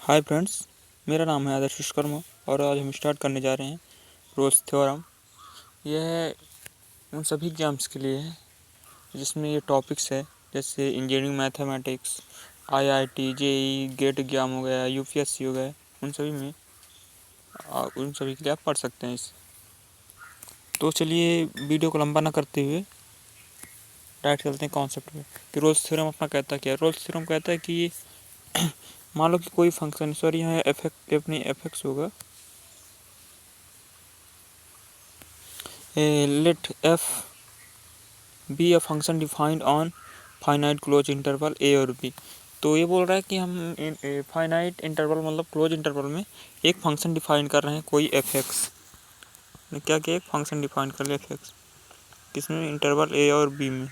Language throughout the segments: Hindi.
हाय फ्रेंड्स, मेरा नाम है आदर्श विश्वकर्मा और आज हम स्टार्ट करने जा रहे हैं रोल्स थ्योरम। यह उन सभी एग्ज़ाम्स के लिए है जिसमें ये टॉपिक्स है, जैसे engineering mathematics, IIT, JEE, GATE exam हो गया, यूपीएससी हो गया। उन सभी के लिए आप पढ़ सकते हैं इसे। तो चलिए वीडियो को लंबा ना करते हुए डायरेक्ट चलते हैं कॉन्सेप्ट में कि रोल्स थ्योरम अपना कहता क्या है। रोल्स थ्योरम कहता है कि मान लो कि कोई फंक्शन, सॉरी यहाँ अपनी एफ एक्स होगा, let f be a function defined on finite closed interval a और b। तो ये बोल रहा है कि हम फाइनाइट इंटरवल मतलब क्लोज इंटरवल में एक फंक्शन डिफाइन कर रहे हैं, कोई एफ एक्स। क्या एक फंक्शन डिफाइन कर ले एफ एक्स, किसमें, इंटरवल ए और बी में।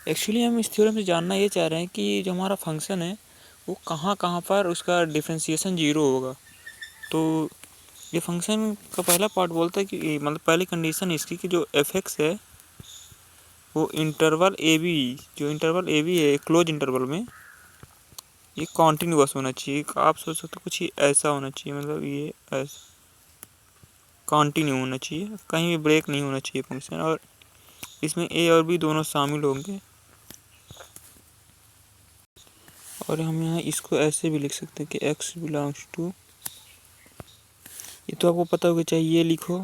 एक्चुअली हम इस थ्योरम से जानना ये चाह रहे हैं कि जो हमारा फंक्शन है वो कहाँ कहाँ पर उसका डिफ्रेंशिएशन जीरो होगा। तो ये फंक्शन का पहला पार्ट बोलता है कि मतलब पहली कंडीशन इसकी कि जो एफ एक्स है वो इंटरवल ए बी, जो इंटरवल ए बी है क्लोज इंटरवल में, ये कॉन्टीन्यूअस होना चाहिए। आप सोच सकते हो कुछ ही ऐसा होना चाहिए, मतलब ये ऐसा कॉन्टीन्यू होना चाहिए, कहीं भी ब्रेक नहीं होना चाहिए फंक्शन, और इसमें ए और बी दोनों शामिल होंगे। और हम यहाँ इसको ऐसे भी लिख सकते हैं कि एक्स बिलोंग्स टू, ये तो आपको पता होगा, चाहे ये लिखो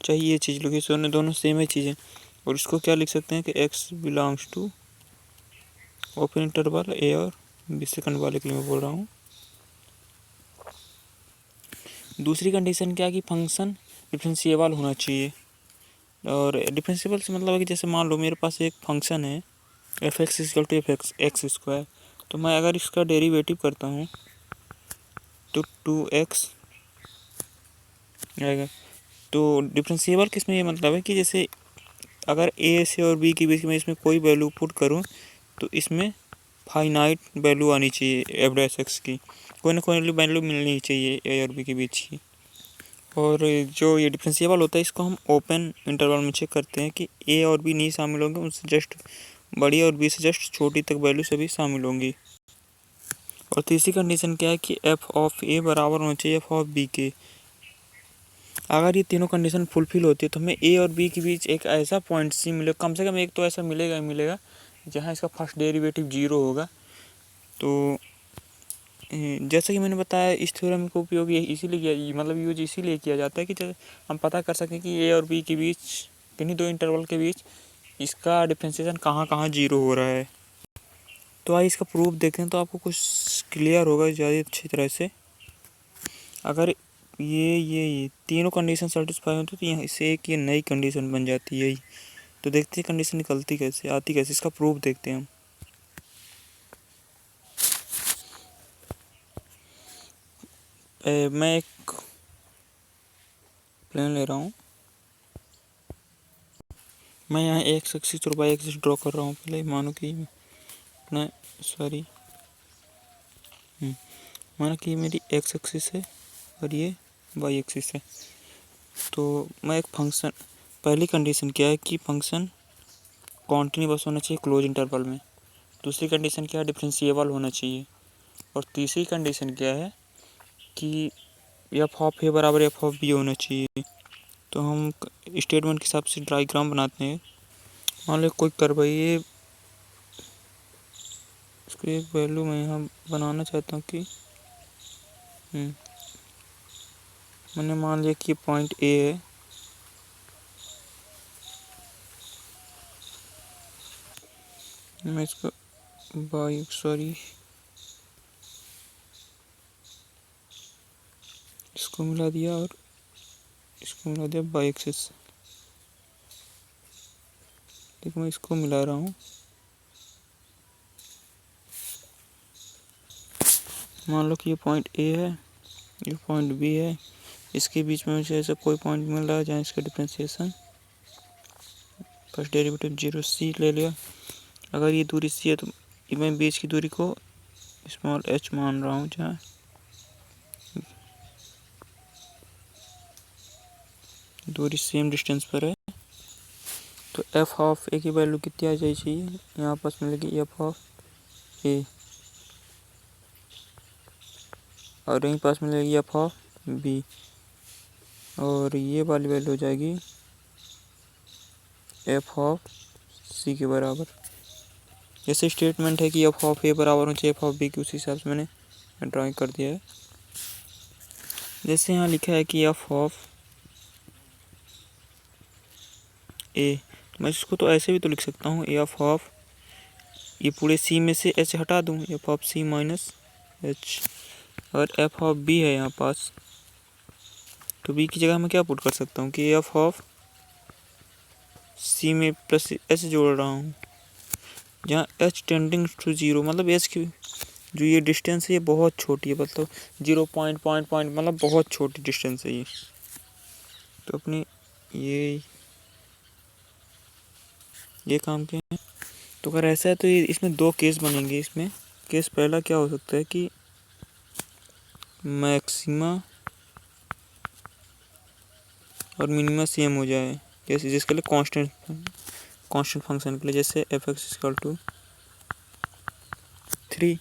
चाहे ये चीज़ लिखो, दोनों सेम ही चीज़ें। और इसको क्या लिख सकते हैं कि X belongs to open interval A और बी, सेकंड वाले के लिए मैं बोल रहा हूँ। दूसरी कंडीशन क्या है कि फंक्शन डिफरेंशिएबल होना चाहिए। और डिफरेंशिएबल से मतलब है कि जैसे मान लो मेरे पास एक फंक्शन है f x equal to f x x square, तो मैं अगर इसका डेरिवेटिव करता हूँ तो 2x आएगा। तो डिफरेंशिएबल किस में ये मतलब है कि जैसे अगर ए से और बी के बीच में इसमें कोई वैल्यू पुट करूँ तो इसमें फाइनाइट वैल्यू आनी चाहिए एफ डैश एक्स की, कोई ना कोई वैल्यू मिलनी चाहिए ए और बी के बीच की। और जो ये डिफरेंशिएबल होता है इसको हम ओपन इंटरवल में चेक करते हैं कि ए और बी नहीं शामिल होंगे, उनसे जस्ट बड़ी और बी से जस्ट छोटी तक वैल्यू सभी शामिल होंगी। और तीसरी कंडीशन क्या है कि एफ ऑफ ए बराबर होना चाहिए एफ ऑफ बी के। अगर ये तीनों कंडीशन फुलफिल होती है तो हमें ए और बी के बीच एक ऐसा पॉइंट सी मिलेगा, कम से कम एक तो ऐसा मिलेगा ही मिलेगा जहाँ इसका फर्स्ट डेरिवेटिव जीरो होगा। तो जैसा कि मैंने बताया, इस थ्योरम का उपयोग ये इसीलिए किया, मतलब यूज इसीलिए किया जाता है कि हम पता कर सकें कि ए और बी के बीच, किन्हीं दो इंटरवल के बीच इसका डिफ्रेंशिएशन कहाँ कहाँ जीरो हो रहा है। तो आइए इसका प्रूफ देखते हैं तो आपको कुछ क्लियर होगा ज़्यादा अच्छी तरह से। अगर ये तीनों कंडीशन सेटिस्फाई होती तो यहाँ इससे एक ये नई कंडीशन बन जाती है। तो देखते हैं कंडीशन निकलती कैसे, आती कैसे, इसका प्रूफ देखते हैं हम। मैं एक प्लेन ले रहा हूँ, मैं यहाँ एक्स एक्सिस और वाई एक्सिस ड्रॉ कर रहा हूँ। पहले मानो कि अपना सॉरी मानो कि मेरी एक्स एक्सिस है और ये वाई एक्सिस है। तो मैं एक फंक्शन, पहली कंडीशन क्या है कि फंक्शन कॉन्टिन्यूअस होना चाहिए क्लोज इंटरवल में। दूसरी कंडीशन क्या है, डिफरेंशिएबल होना चाहिए। और तीसरी कंडीशन क्या है कि एफ ऑफ ए बराबर एफ ऑफ बी होना चाहिए। तो हम स्टेटमेंट के हिसाब से डायग्राम बनाते हैं। मान लो कोई कर्व है, ये इसको एक वैल्यू मैं यहाँ बनाना चाहता हूँ कि मैंने मान लिया कि पॉइंट ए है, मैं इसको बाई इसको मिला दिया और इसको मिला दिया बाई एक्सिस। देखो मैं इसको मिला रहा हूँ, मान लो कि ये पॉइंट ए है, ये पॉइंट बी है, इसके बीच में मुझे ऐसा कोई पॉइंट मिल रहा है जहाँ इसका डिफरेंशिएशन फर्स्ट डेरिवेटिव जीरो सी ले लिया। अगर ये दूरी सी है तो मैं बीच की दूरी को स्मॉल एच मान रहा हूँ, जहाँ दूरी सेम डिस्टेंस पर है। तो एफ ऑफ ए की वैल्यू कितनी आ जानी चाहिए, यहाँ पास मिलेगी एफ ऑफ ए और यहीं पास मिलेगी एफ ऑफ बी, और ये वाली वैल्यू हो जाएगी एफ ऑफ सी के बराबर। जैसे स्टेटमेंट है कि एफ ऑफ ए बराबर होना चाहिए एफ ऑफ बी की, उसी हिसाब से मैंने ड्राइंग कर दिया है। जैसे यहाँ लिखा है कि एफ ऑफ ए, तो मैं इसको तो ऐसे भी तो लिख सकता हूँ एफ ऑफ, ये पूरे सी में से एच हटा दूँ, f of C minus h. और एफ ऑफ बी है यहाँ पास, तो बी की जगह मैं क्या पुट कर सकता हूँ कि एफ ऑफ सी में प्लस एच जोड़ रहा हूँ, जहाँ एच टेंडिंग टू जीरो, मतलब एच की जो ये डिस्टेंस है ये बहुत छोटी है, मतलब 0.पॉइंट मतलब बहुत छोटी डिस्टेंस है ये। तो अपनी ये काम के हैं। तो अगर ऐसा है तो ये इसमें दो केस बनेंगे। इसमें केस पहला क्या हो सकता है कि मैक्सिमा और मिनिमा सेम हो जाए, जैसे जिसके लिए कांस्टेंट फंक्शन के लिए, जैसे एफ एक्स इक्वल टू 3,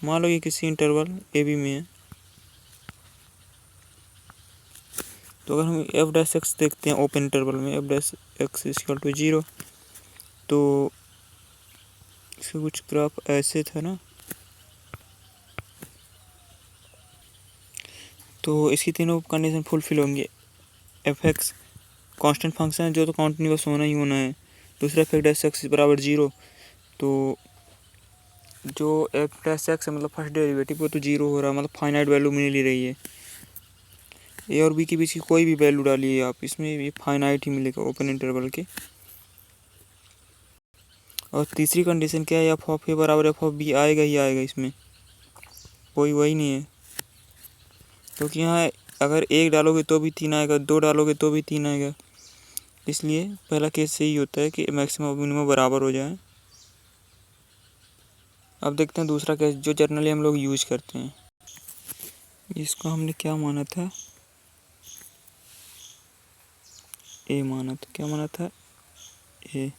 मान लो ये किसी इंटरवल ए बी में है। तो अगर हम एफ डैश एक्स देखते हैं ओपन इंटरवल में, f dash x equal to 0, तो इसका कुछ ग्राफ ऐसे था ना, तो इसकी तीनों कंडीशन फुलफिल होंगे। एफ एक्स कांस्टेंट फंक्शन है जो तो कॉन्टिन्यूस होना ही होना है। दूसरा एफ डैश एक्स बराबर 0, तो जो एफ डैश एक्स है मतलब फर्स्ट डेरिवेटिव वो तो 0 हो रहा है, मतलब फाइनाइट वैल्यू मिल ही रही है। ए और बी के बीच की कोई भी वैल्यू डालिए आप, इसमें ये फाइनाइट ही मिलेगा ओपन इंटरवल के। और तीसरी कंडीशन क्या है, एफ ऑफ ए बराबर एफ ऑफ बी आएगा ही आएगा, इसमें कोई वही नहीं है, क्योंकि यहाँ अगर एक डालोगे तो भी 3 आएगा, 2 डालोगे तो भी 3 आएगा। इसलिए पहला केस यही होता है कि मैक्सिमम और मिनिमम बराबर हो जाए। अब देखते हैं दूसरा केस जो जनरली हम लोग यूज करते हैं। इसको हमने क्या माना था, ए माना था, क्या माना था ए,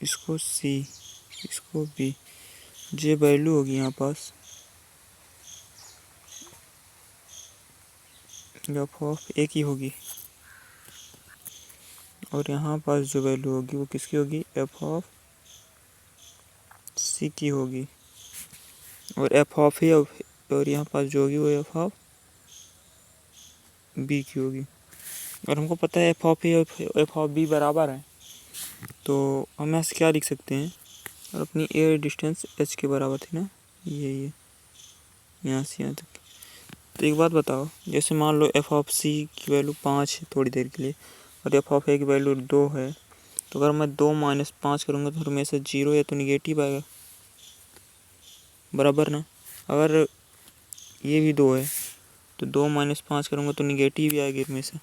इसको सी, इसको बी, जे वैल्यू होगी यहाँ पास एफ ऑफ ए की होगी, और यहाँ पास जो वैल्यू होगी वो किसकी होगी, एफ ऑफ सी की होगी, और एफ ऑफ ए और यहाँ पास जो होगी वो एफ ऑफ बी की होगी। और हमको पता है एफ ऑफ ए और एफ ऑफ बी बराबर है, तो हम यहाँ से क्या लिख सकते हैं, और अपनी ए डिस्टेंस एच के बराबर थी ना, ये यहाँ से यहाँ तक। तो एक बात बताओ, जैसे मान लो एफ ऑफ सी की वैल्यू 5 है थोड़ी देर के लिए, और एफ ऑफ ए की वैल्यू 2 है, तो अगर मैं 2 माइनस 5 करूँगा तो हमेशा 0 है, तो निगेटिव आएगा, बराबर ना। अगर ये भी 2 है तो 2 माइनस 5 करूँगा तो निगेटिव ही आएगी हमेशा।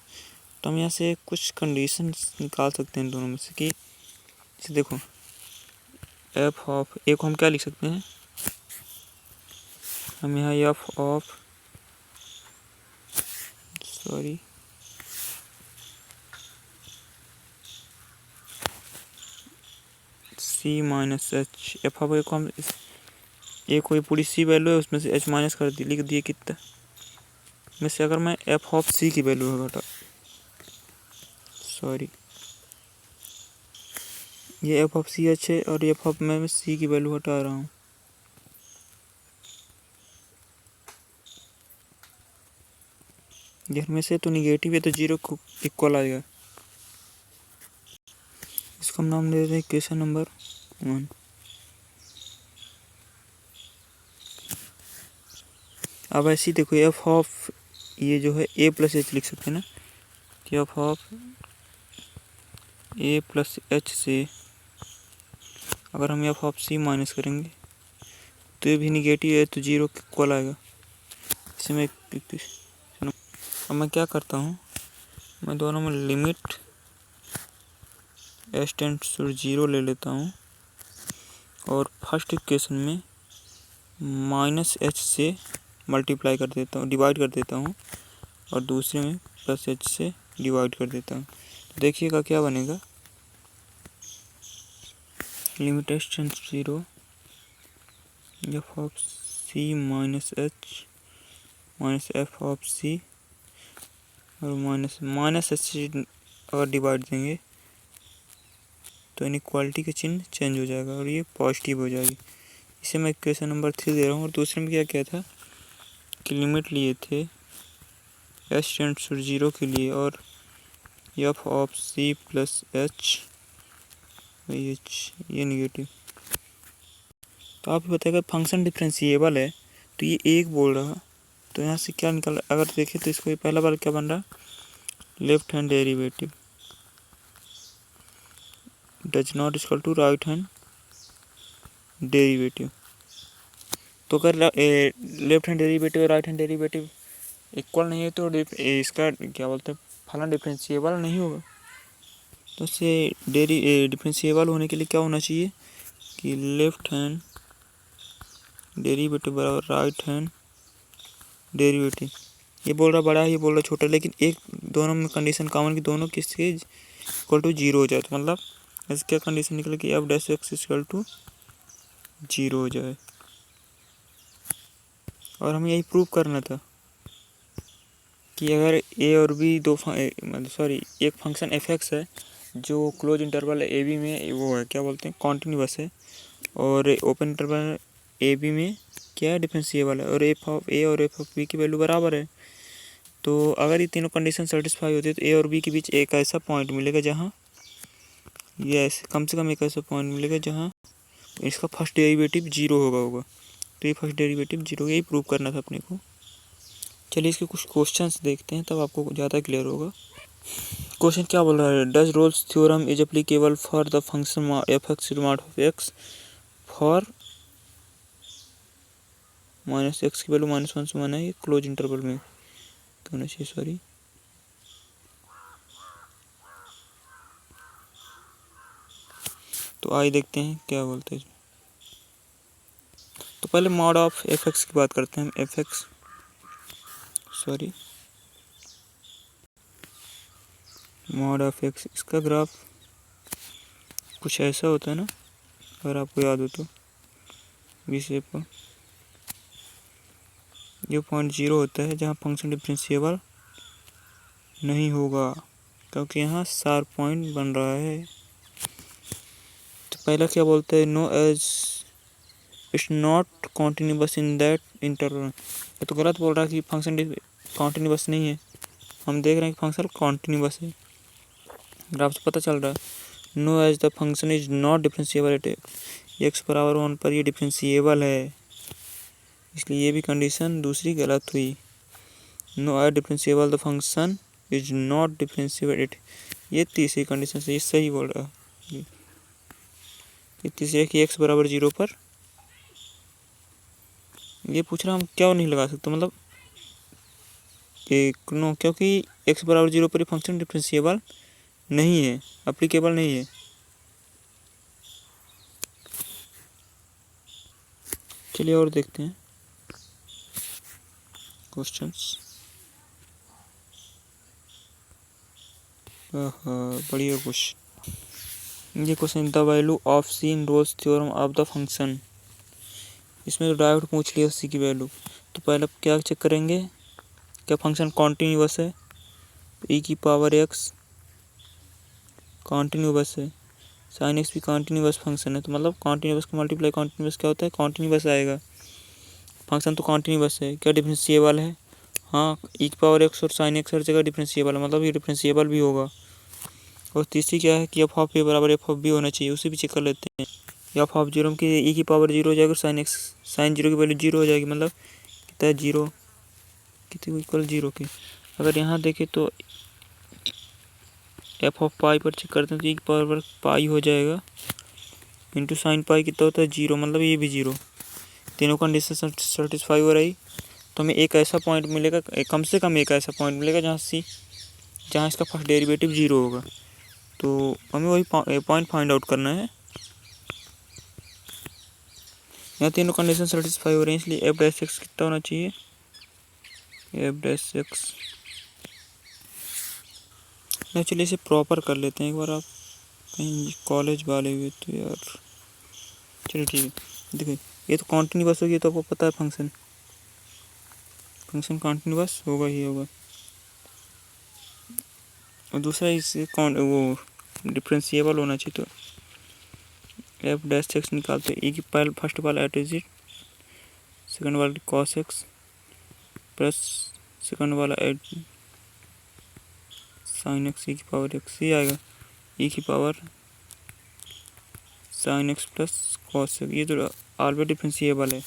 तो हम यहाँ से कुछ कंडीशंस निकाल सकते हैं दोनों में से, कि जैसे देखो एफ ऑफ ए को हम क्या लिख सकते हैं, हम यहाँ F of C minus H, F of A को हम ए कोई पूरी सी वैल्यू है उसमें से एच माइनस कर दी, लिख दिए कितना में से, अगर मैं एफ ऑफ सी की वैल्यू घटा, ये एफ ऑफ सी एच है और एफ ऑफ मैं सी की वैल्यू हटा रहा हूँ। में से तो निगेटिव है तो 0 को इक्वल आएगा। इसको हम नाम दे देते हैं इक्वेशन नंबर 1। अब ऐसे ही देखो एफ ऑफ ये जो है ए प्लस एच लिख सकते हैं ना, कि F of A plus H से अगर हम एफ ऑफ सी माइनस करेंगे तो ये भी निगेटिव है तो 0 के इक्वल आएगा। इसे मैं अब मैं क्या करता हूँ, मैं दोनों में लिमिट एच टेंड्स टू 0 ले लेता हूँ, और फर्स्ट इक्वेशन में माइनस एच से मल्टीप्लाई कर देता हूँ, डिवाइड कर देता हूँ, और दूसरे में प्लस एच से डिवाइड कर देता हूँ। तो देखिएगा क्या बनेगा, limit H tends to 0, F of C minus H minus F of C और माइनस एच से अगर डिवाइड देंगे तो इनइक्वालिटी का चिन्ह चेंज हो जाएगा और ये पॉजिटिव हो जाएगी। इसे मैं इक्वेशन नंबर 3 दे रहा हूँ। और दूसरे में क्या क्या था कि लिमिट लिए थे एच टेंड्स टू 0 के लिए और f of c plus h ये निगेटिव। तो आप बताइएगा फंक्शन डिफरेंशिएबल है तो ये एक बोल रहा, तो यहाँ से क्या निकल रहा, अगर देखें तो इसको पहला बार क्या बन रहा, left hand derivative does not equal to right hand derivative. तो अगर लेफ्ट हैंड डेरिवेटिव और राइट हैंड डेरिवेटिव इक्वल नहीं है तो इसका क्या बोलते हैं फलन डिफरेंशिएबल नहीं होगा। तो इससे डिफरेंशिएबल होने के लिए क्या होना चाहिए कि लेफ्ट हैंड डेरिवेटिव बराबर राइट हैंड डेरिवेटिव। ये बोल रहा बड़ा है, ये बोल रहा छोटा, लेकिन एक दोनों में कंडीशन कॉमन की दोनों किसके इक्वल टू 0 हो जाए। तो मतलब ऐसे क्या कंडीशन निकले कि f dash x equal to 0 हो जाए। और हमें यही प्रूव करना था कि अगर ए और बी एक फंक्शन एफ एक्स है जो क्लोज इंटरवल ए बी में वो है क्या बोलते हैं कॉन्टिन्यूअस है, और ओपन इंटरवल ए बी में क्या है डिफरेंशिएबल है, और एफ ऑफ ए और एफ ऑफ बी की वैल्यू बराबर है। तो अगर ये तीनों कंडीशन सेटिस्फाई होती है तो ए और बी के बीच एक ऐसा पॉइंट मिलेगा जहाँ ये ऐसे कम से कम एक ऐसा पॉइंट मिलेगा जहाँ इसका फर्स्ट डेरिवेटिव 0 होगा। तो ये फर्स्ट डेरिवेटिव 0, यही प्रूव करना था अपने को। चलिए इसके कुछ क्वेश्चंस देखते हैं तब आपको ज़्यादा क्लियर होगा। क्वेश्चन क्या बोल रहा है, does Rolle's theorem is applicable for the function F x mod of x for minus x की वैल्यू -1 से 1 है, ये क्लोज इंटरवल में होना चाहिए, सॉरी। तो आइए देखते हैं क्या बोलते हैं। तो पहले मॉड ऑफ एफ एक्स की बात करते हैं। F x mod of x, इसका ग्राफ कुछ ऐसा होता है ना, अगर आपको याद हो तो वी शेप का, जो पॉइंट 0 होता है जहाँ फंक्शन डिफरेंशिएबल नहीं होगा क्योंकि यहाँ शार्प पॉइंट बन रहा है। तो पहला क्या बोलता है, no as it's not continuous in that interval. ये तो गलत बोल रहा है कि फंक्शन कॉन्टिन्यूस नहीं है, हम देख रहे हैं कि फंक्शन कॉन्टिन्यूस है। ग्राफ से पता चल रहा है no as the function is not differentiable at x बराबर 1 पर ये डिफरेंशिएबल है, इसलिए ये भी कंडीशन दूसरी गलत हुई। No as differentiable the function is not differentiable at, ये तीसरी कंडीशन से ये सही बोल रहा है। ये तीसरी कि एक्स बराबर 0 पर, ये पूछ रहा हम क्या नहीं लगा सकते, मतलब एक नो, क्योंकि एक्स बराबर 0 पर ये फंक्शन डिफरेंशिएबल नहीं है, एप्लीकेबल नहीं है। चलिए और देखते हैं क्वेश्चंस। बढ़िया क्वेश्चन। ये question, the value of c in Rolle's theorem of the function. इसमें तो डायरेक्ट पूछ लिया सी की वैल्यू। तो पहले क्या चेक करेंगे, क्या फंक्शन कॉन्टिन्यूअस है, ई की पावर एक्स कॉन्टिन्यूअस है, साइन एक्स भी कॉन्टिन्यूअस फंक्शन है, तो मतलब कॉन्टिन्यूअस का मल्टीप्लाई कॉन्टिन्यूअस क्या होता है, कॉन्टिन्यूअस आएगा। फंक्शन तो कॉन्टिन्यूअस है, क्या डिफरेंशिएबल है, हाँ ई की पावर एक्स और साइन एक्स हर जगह डिफरेंशिएबल है, मतलब ये डिफरेंशिएबल भी होगा। और तीसरी क्या है कि एफ ऑफ ए बराबर एफ ऑफ बी होना चाहिए, उसे भी चेक कर लेते हैं। एफ ऑफ 0 की ई की पावर 0 हो जाएगी और साइन 0 की वैल्यू 0 हो जाएगी, मतलब कितना है 0, कितनी इक्वल 0 की। अगर यहाँ देखें तो एफ ऑफ पाई पर चेक करते हैं तो ई की पावर पाई हो जाएगा इंटू साइन पाई कितना होता है 0, मतलब ये भी 0। तीनों कंडीशन सेटिस्फाई हो रही तो हमें एक ऐसा पॉइंट मिलेगा, कम से कम एक ऐसा पॉइंट मिलेगा जहाँ इसका फर्स्ट डेरिवेटिव 0 होगा। तो हमें वही पॉइंट फाइंड आउट करना है। यहाँ तीनों कंडीशन सेटिस्फाई हो रही हैं, इसलिए एफ डैश एक्स कितना होना चाहिए, एफ डैश एक्स। चलिए इसे प्रॉपर कर लेते हैं एक बार, आप कहीं कॉलेज वाले हुए तो यार। चलिए ठीक है, देखिए ये तो कॉन्टिन्यूस होगी, तो आपको पता है फंक्शन कॉन्टिन्यूस होगा ही होगा। और दूसरा इससे वो डिफरेंशिएबल होना चाहिए। तो एफ डैश एक्स निकालते ई की पहले फर्स्ट वाला एट इज इट, सेकंड वाला कॉस एक्स प्लस सेकंड वाला एट साइन एक्स ई की पावर एक्स, ये आएगा ई की power sine x plus cos x. ये तो ऑलरेडी डिफरेंशिएबल है।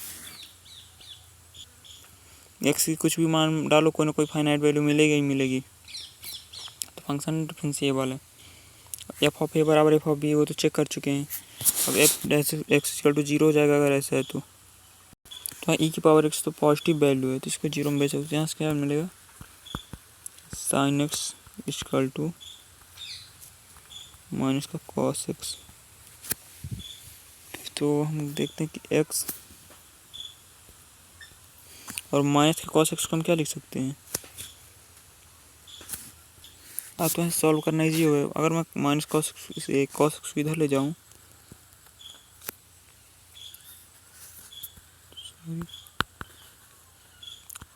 एक्स की कुछ भी मान डालो, कोई ना कोई फाइनाइट वैल्यू मिलेगी ही मिलेगी, तो फंक्शन डिफरेंशिएबल है। एफ ऑफ ए बराबर एफ ऑफ बी, वो तो चेक कर चुके हैं। अब f dash x equal to 0 हो जाएगा अगर ऐसा है तो ई की पावर एक्स तो पॉजिटिव वैल्यू है, तो इसको 0 में बेच सकते हैं। यहाँ से क्या मिलेगा, sine x equal to minus का कॉस एक्स। तो हम देखते हैं कि एक्स और माइनस का कॉस एक्स को हम क्या लिख सकते हैं। तो है सॉल्व करना इजी होगा। अगर मैं माइनस कॉस एक्स इधर ले जाऊँ,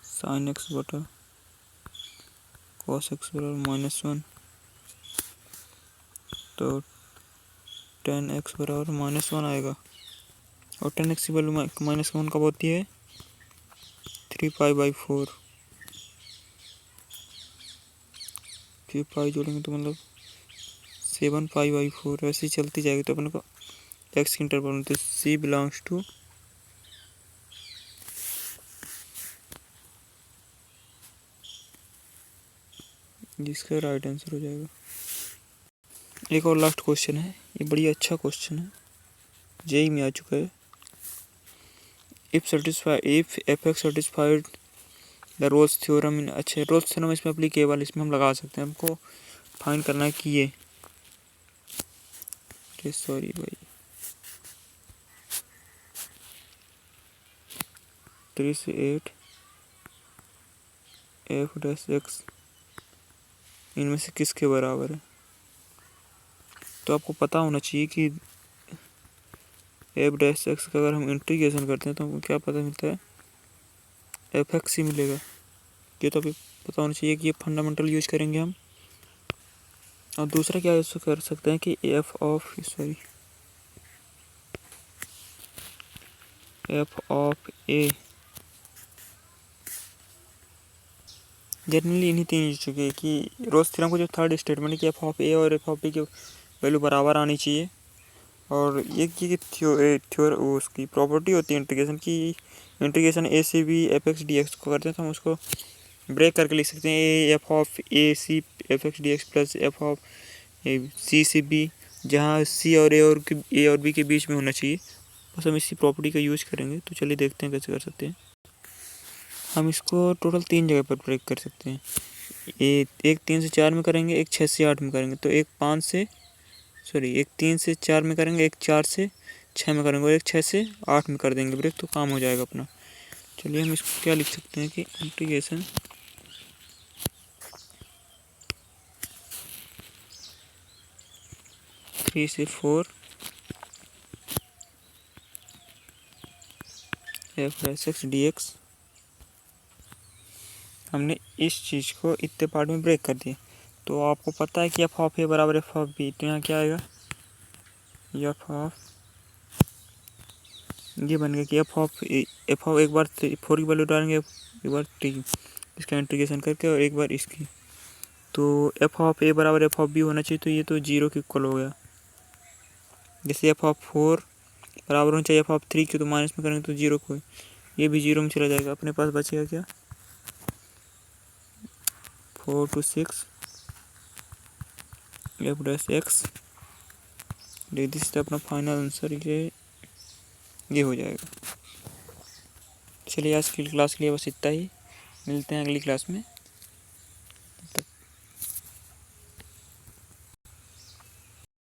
साइन एक्स बटा कॉस एक्स बराबर -1, तो टेन एक्स बराबर -1 आएगा। और टेन एक्स की वैल्यू -1 कब होती है, 3π/4। फिर पाई जोड़ेंगे तो मतलब 7π/4 ऐसे ही चलती जाएगी। तो अपने को एक्स की इंटरवल तो सी बिलोंग्स टू जिसका राइट आंसर हो जाएगा। एक और लास्ट क्वेश्चन है, ये बड़ी अच्छा क्वेश्चन है, जेई में आ चुका है। If F x satisfied the Rolle's theorem in, अच्छा रोल्स थ्योरम इसमें अप्लीकेबल, इसमें हम लगा सकते हैं। हमको फाइंड करना है कि ये, सॉरी भाई 3 से 8 एफ डैश एक्स इनमें से किसके बराबर है। तो आपको पता होना चाहिए कि एफ डैश एक्स का अगर हम इंटीग्रेशन करते हैं तो हमको क्या पता मिलता है, एफ एक्स ही मिलेगा। ये तो अभी पता होना चाहिए कि ये फंडामेंटल यूज करेंगे हम। और दूसरा क्या यूज कर सकते हैं कि एफ ऑफ ए, जनरली इन्हीं तीन यूज चुके हैं कि रोल्स थ्योरम को जो थर्ड स्टेटमेंट कि एफ ऑफ ए और एफ ऑफ बी की वैल्यू बराबर आनी चाहिए। और ये की थ्योर उसकी प्रॉपर्टी होती है इंटीग्रेशन की, इंटीग्रेशन ए से b f x D x को करते हैं तो हम उसको ब्रेक करके लिख सकते हैं A F of A C F x D X plus F of C से बी, जहाँ सी और ए और बी के बीच में होना चाहिए। बस हम इसी प्रॉपर्टी का यूज करेंगे। तो चलिए देखते हैं कैसे कर सकते हैं। हम इसको टोटल 3 जगह पर ब्रेक कर सकते हैं। एक 3 से 4 में करेंगे, एक 6 से 8 में करेंगे, तो एक 3 से 4 में करेंगे, एक 4 से 6 में करेंगे और एक 6 से 8 में कर देंगे ब्रेक, तो काम हो जाएगा अपना। चलिए हम इसको क्या लिख सकते हैं कि इंटीग्रेशन थ्री से 4 F dash x D x. हमने इस चीज़ को इतने पार्ट में ब्रेक कर दिया। तो आपको पता है कि एफ ऑफ ए बराबर एफ ऑफ बी, तो यहाँ क्या आएगा, एफ ऑफ ये बन गया कि एफ ऑफ एक बार 4 की वैल्यू डालेंगे, एक बार 3 इसका इंटीग्रेशन करके और एक बार इसकी। तो एफ ऑफ ए बराबर एफ ऑफ बी होना चाहिए, तो ये तो 0 के इक्वल हो गया। जैसे एफ ऑफ 4 बराबर होना चाहिए एफ ऑफ 3 की, तो माइनस में करेंगे तो 0 को, ये भी 0 में चला जाएगा। अपने पास बचेगा क्या, 4 to 6 F dash x, this is अपना फाइनल आंसर, ये हो जाएगा। चलिए आज की क्लास के लिए बस इतना ही, मिलते हैं अगली क्लास में।